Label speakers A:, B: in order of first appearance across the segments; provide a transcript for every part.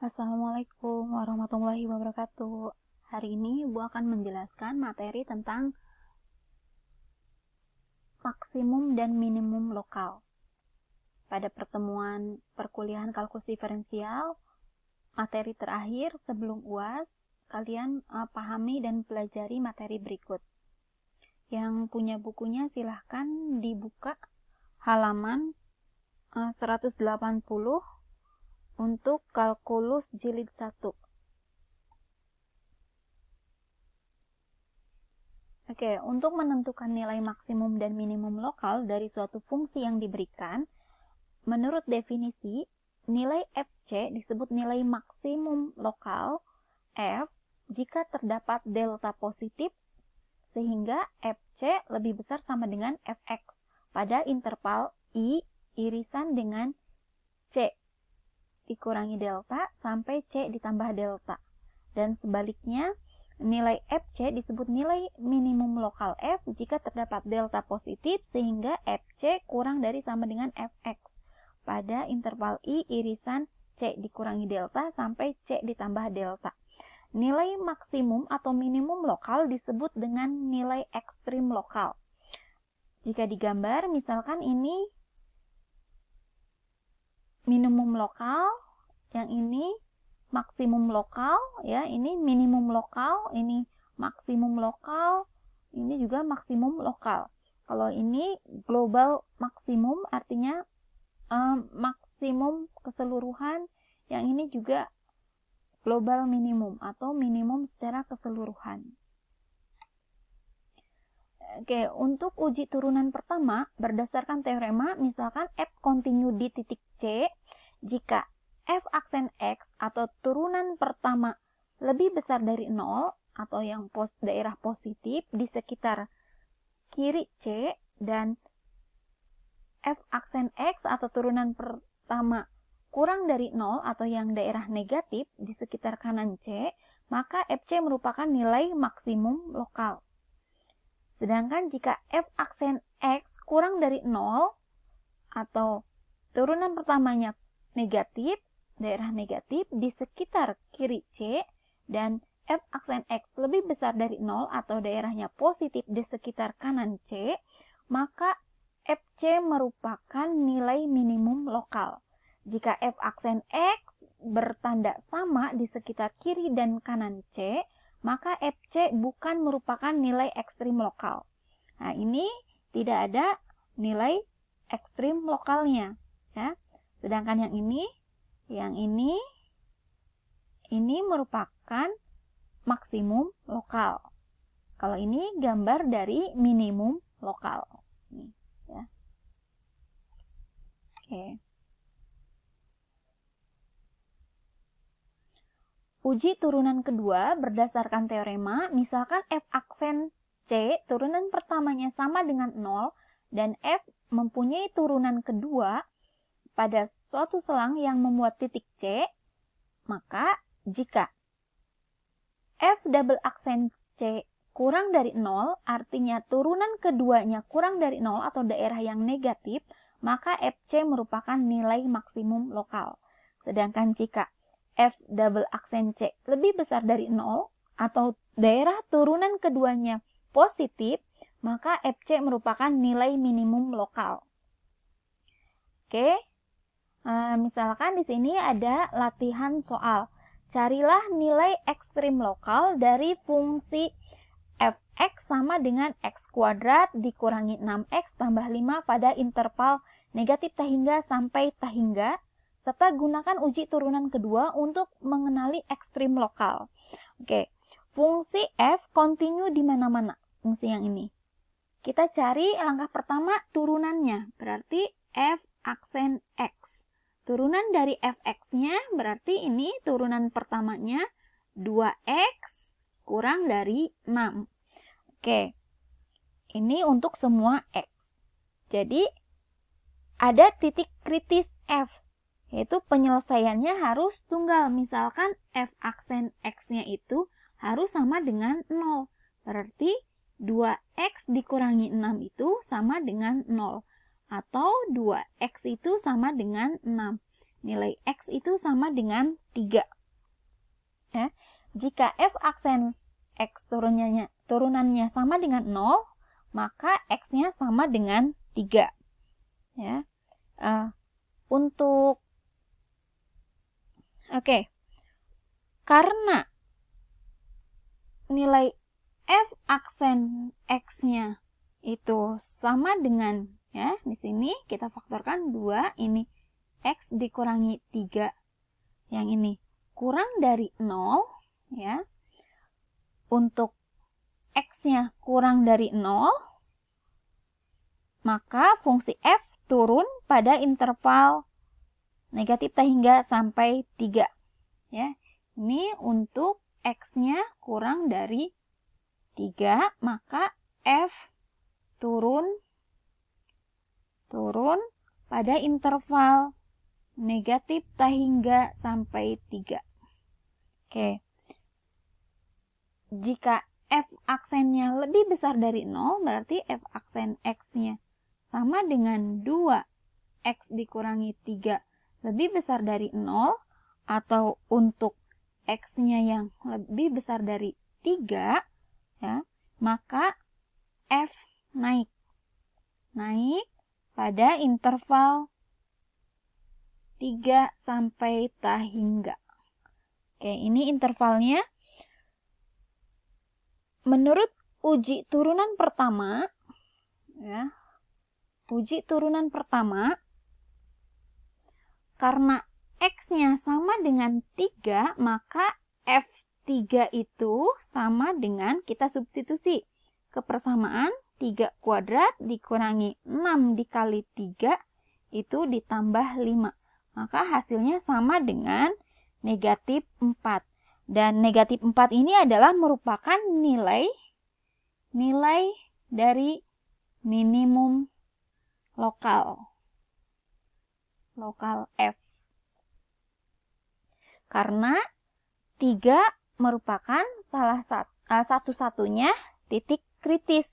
A: Assalamualaikum warahmatullahi wabarakatuh. Hari ini Ibu akan menjelaskan materi tentang maksimum dan minimum lokal. Pada pertemuan perkuliahan kalkulus diferensial, materi terakhir sebelum UAS, kalian pahami dan pelajari materi berikut. Yang punya bukunya silahkan dibuka halaman 180 untuk kalkulus jilid 1. Oke, untuk menentukan nilai maksimum dan minimum lokal dari suatu fungsi yang diberikan, menurut definisi, nilai FC disebut nilai maksimum lokal F jika terdapat delta positif sehingga FC lebih besar sama dengan Fx pada interval I irisan dengan C dikurangi delta sampai C ditambah delta. Dan sebaliknya, nilai FC disebut nilai minimum lokal F jika terdapat delta positif sehingga FC kurang dari sama dengan Fx pada interval I irisan C dikurangi delta sampai C ditambah delta. Nilai maksimum atau minimum lokal disebut dengan nilai ekstrim lokal. Jika digambar, misalkan ini minimum lokal, yang ini maksimum lokal, ya, ini minimum lokal, ini maksimum lokal, ini juga maksimum lokal. Kalau ini global maksimum artinya maksimum keseluruhan, yang ini juga global minimum atau minimum secara keseluruhan. Oke, untuk uji turunan pertama berdasarkan teorema, misalkan F kontinu di titik C jika F aksen X atau turunan pertama lebih besar dari 0 atau yang daerah positif di sekitar kiri C dan F aksen X atau turunan pertama kurang dari 0 atau yang daerah negatif di sekitar kanan C, maka FC merupakan nilai maksimum lokal. Sedangkan jika F aksen X kurang dari 0 atau turunan pertamanya negatif, daerah negatif di sekitar kiri C, dan F aksen X lebih besar dari 0 atau daerahnya positif di sekitar kanan C, maka FC merupakan nilai minimum lokal. Jika F aksen X bertanda sama di sekitar kiri dan kanan C, maka FC bukan merupakan nilai ekstrim lokal. Nah, ini tidak ada nilai ekstrim lokalnya, ya. Sedangkan yang ini merupakan maksimum lokal. Kalau ini gambar dari minimum lokal. Nih, ya. Oke. Uji turunan kedua berdasarkan teorema, misalkan F aksen C turunan pertamanya sama dengan 0 dan F mempunyai turunan kedua pada suatu selang yang memuat titik C, maka jika F double aksen C kurang dari 0, artinya turunan keduanya kurang dari 0 atau daerah yang negatif, maka FC merupakan nilai maksimum lokal. Sedangkan jika F double aksen C lebih besar dari 0 atau daerah turunan keduanya positif, maka FC merupakan nilai minimum lokal. Oke, misalkan di sini ada latihan soal. Carilah nilai ekstrim lokal dari fungsi Fx sama dengan x kuadrat dikurangi 6x tambah 5 pada interval negatif T hingga sampai T hingga, serta gunakan uji turunan kedua untuk mengenali ekstrim lokal. Oke, fungsi F kontinu di mana-mana, fungsi yang ini. Kita cari langkah pertama turunannya, berarti F aksen X. Turunan dari Fx-nya berarti ini turunan pertamanya 2x kurang dari 6. Oke, ini untuk semua X. Jadi, ada titik kritis F, yaitu penyelesaiannya harus tunggal. Misalkan F aksen X-nya itu harus sama dengan 0. Berarti 2x dikurangi 6 itu sama dengan 0. Atau 2x itu sama dengan 6. nilai X itu sama dengan 3. Ya. Jika F aksen X turunannya sama dengan 0, maka X-nya sama dengan 3. Ya. Karena nilai F aksen X-nya itu sama dengan, ya, di sini kita faktorkan 2, ini X dikurangi 3, yang ini kurang dari 0, ya. Untuk X-nya kurang dari 0, maka fungsi F turun pada interval negatif T hingga sampai 3. Ya. Ini untuk X-nya kurang dari 3, maka F turun pada interval negatif T hingga sampai 3. Oke. Jika F aksennya lebih besar dari 0, berarti F aksen X-nya sama dengan 2X dikurangi 3 lebih besar dari 0, atau untuk X-nya yang lebih besar dari 3, ya, maka F naik pada interval 3 sampai T hingga. Oke, ini intervalnya. Menurut uji turunan pertama, ya, karena X-nya sama dengan 3, maka F3 itu sama dengan, kita substitusi kepersamaan 3 kuadrat dikurangi 6 dikali 3, itu ditambah 5. Maka hasilnya sama dengan negatif 4. Dan negatif 4 ini adalah merupakan nilai dari minimum lokal F. Karena 3 merupakan satu-satunya titik kritis,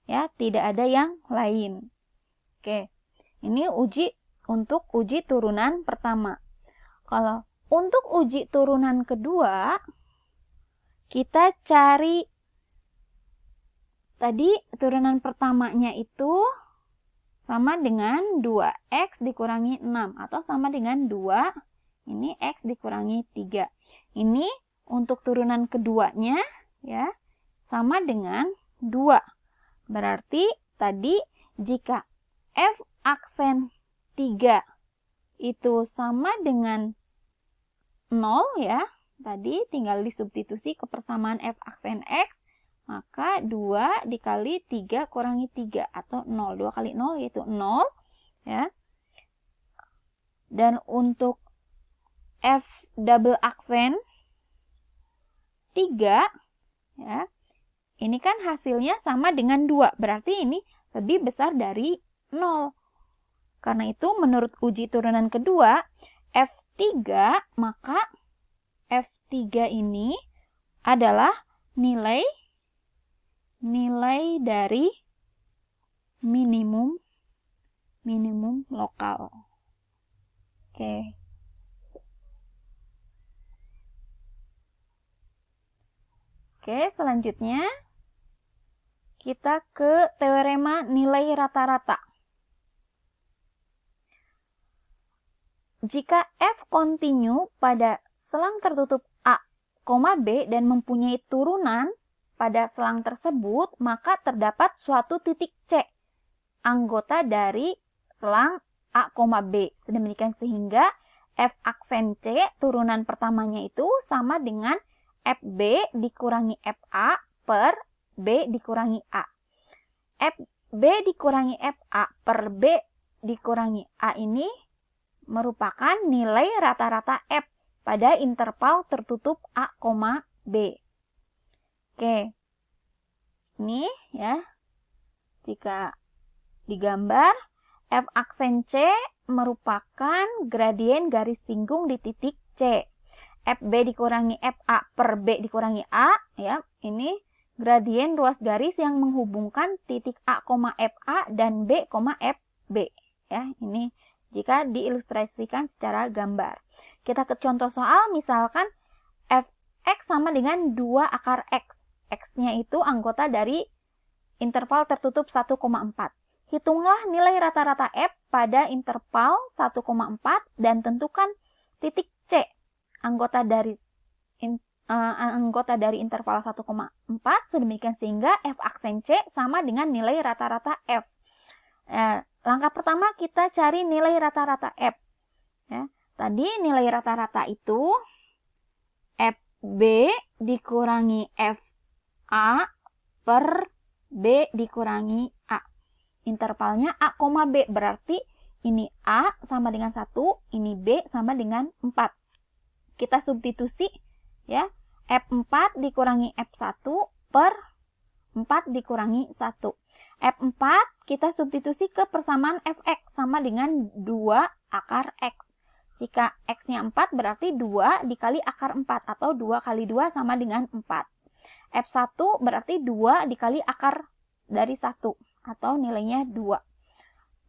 A: ya, tidak ada yang lain. Oke, ini untuk uji turunan pertama. Kalau untuk uji turunan kedua, kita cari tadi turunan pertamanya itu sama dengan 2X dikurangi 6, atau sama dengan 2, ini X dikurangi 3. Ini untuk turunan keduanya, ya, sama dengan 2. Berarti tadi jika F aksen 3 itu sama dengan 0, ya, tadi tinggal disubstitusi kepersamaan F aksen X, maka 2 dikali 3 kurangi 3, atau 0. 2 kali 0 yaitu 0, ya. Dan untuk F double aksen 3, ya, ini kan hasilnya sama dengan 2, berarti ini lebih besar dari 0. Karena itu menurut uji turunan kedua, F3, maka F3 ini adalah nilai dari minimum lokal. Oke. Oke, selanjutnya kita ke teorema nilai rata-rata. Jika F kontinu pada selang tertutup A, B dan mempunyai turunan pada selang tersebut, maka terdapat suatu titik C, anggota dari selang A, B. Sedemikian sehingga F aksen C, turunan pertamanya itu sama dengan FB dikurangi FA per B dikurangi A. FB dikurangi FA per B dikurangi A ini merupakan nilai rata-rata F pada interval tertutup A, B. Oke, ini, ya, jika digambar, F aksen C merupakan gradien garis singgung di titik C. FB dikurangi FA per B dikurangi A, ya, ini gradien ruas garis yang menghubungkan titik A, FA dan B, FB. Ya, ini jika diilustrasikan secara gambar. Kita ke contoh soal, misalkan fx sama dengan 2 akar x. X-nya itu anggota dari interval tertutup 1,4. Hitunglah nilai rata-rata f pada interval 1,4 dan tentukan titik c, anggota dari interval 1,4, sedemikian sehingga f aksen c sama dengan nilai rata-rata f. Langkah pertama kita cari nilai rata-rata f. Ya. Tadi nilai rata-rata itu fb dikurangi fa per b dikurangi a. Intervalnya a, b, berarti ini a sama dengan 1, ini b sama dengan 4. Kita substitusi, ya, f4 dikurangi f1 per 4 dikurangi 1. f4 kita substitusi ke persamaan fx sama dengan 2 akar x. Jika x-nya 4 berarti 2 dikali akar 4 atau 2 kali 2 sama dengan 4. f1 berarti 2 dikali akar dari 1 atau nilainya 2.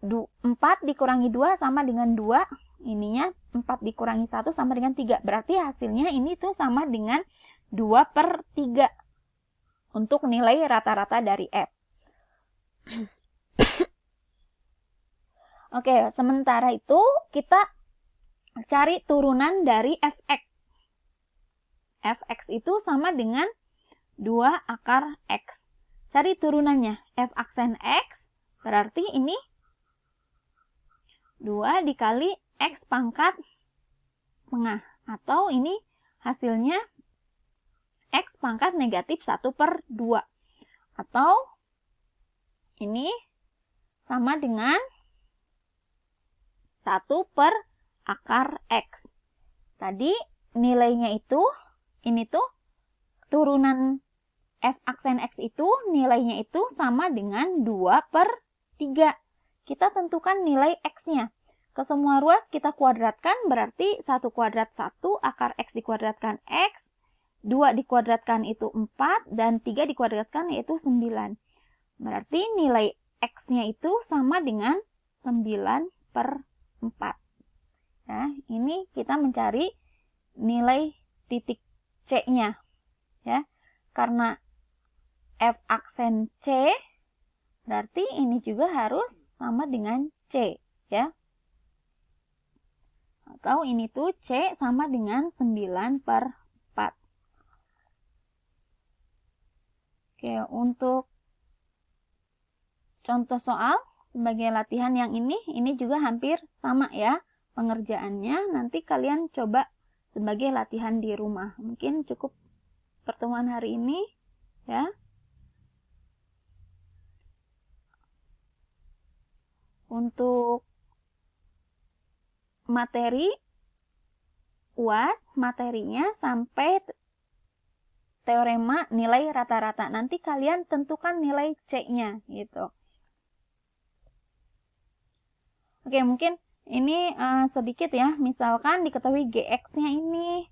A: 4 dikurangi 2 sama dengan 2, ininya 4 dikurangi 1 sama dengan 3. Berarti hasilnya ini tuh sama dengan 2/3 untuk nilai rata-rata dari f. Oke, sementara itu kita cari turunan dari fx. Fx itu sama dengan 2 akar x. Cari turunannya. F aksen x berarti ini 2 dikali x pangkat setengah. Atau ini hasilnya x pangkat negatif 1/2. Atau ini sama dengan 1 per akar x. Tadi nilainya itu, ini tuh turunan f aksen x itu nilainya itu sama dengan 2/3. Kita tentukan nilai x-nya. Ke semua ruas kita kuadratkan, berarti 1 kuadrat 1, akar x dikuadratkan x, 2 dikuadratkan itu 4, dan 3 dikuadratkan yaitu 9. Berarti nilai x-nya itu sama dengan 9/4. Nah, ini kita mencari nilai titik C-nya. Ya. Karena f aksen C, berarti ini juga harus sama dengan C. Ya. Atau ini tuh C sama dengan 9/4. Oke, untuk contoh soal sebagai latihan yang ini juga hampir sama ya. Pengerjaannya nanti kalian coba sebagai latihan di rumah. Mungkin cukup pertemuan hari ini ya. Untuk materi UAS, materinya sampai teorema nilai rata-rata. Nanti kalian tentukan nilai C-nya gitu. Oke, mungkin ini sedikit ya, misalkan diketahui GX-nya ini,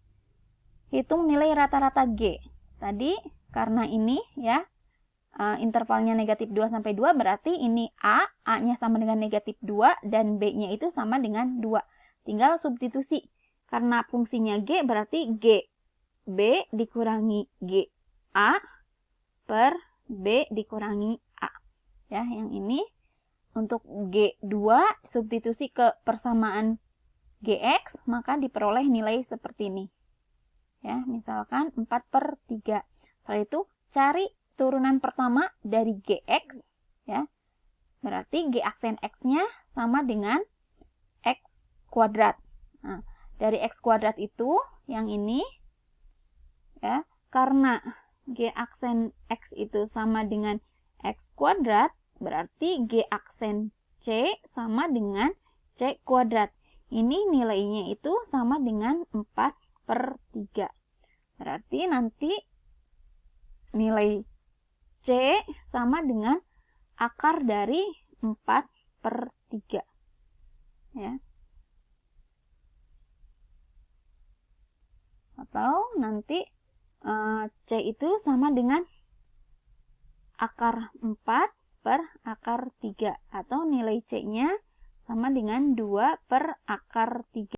A: hitung nilai rata-rata G. Tadi karena ini ya, intervalnya negatif 2 sampai 2, berarti ini A-nya sama dengan negatif 2, dan B-nya itu sama dengan 2. Tinggal substitusi. Karena fungsinya G, berarti G B dikurangi G A per B dikurangi A. Ya, yang ini. Untuk G2 substitusi ke persamaan GX, maka diperoleh nilai seperti ini. Ya, misalkan 4/3. Setelah itu cari turunan pertama dari GX, ya. Berarti G aksen X-nya sama dengan X kuadrat. Nah, dari X kuadrat itu yang ini ya, karena G aksen X itu sama dengan X kuadrat, berarti G aksen C sama dengan C kuadrat. Ini nilainya itu sama dengan 4/3. Berarti nanti nilai C sama dengan akar dari 4/3. Ya. Atau nanti C itu sama dengan akar 4 per akar 3. Atau nilai C-nya sama dengan 2 per akar 3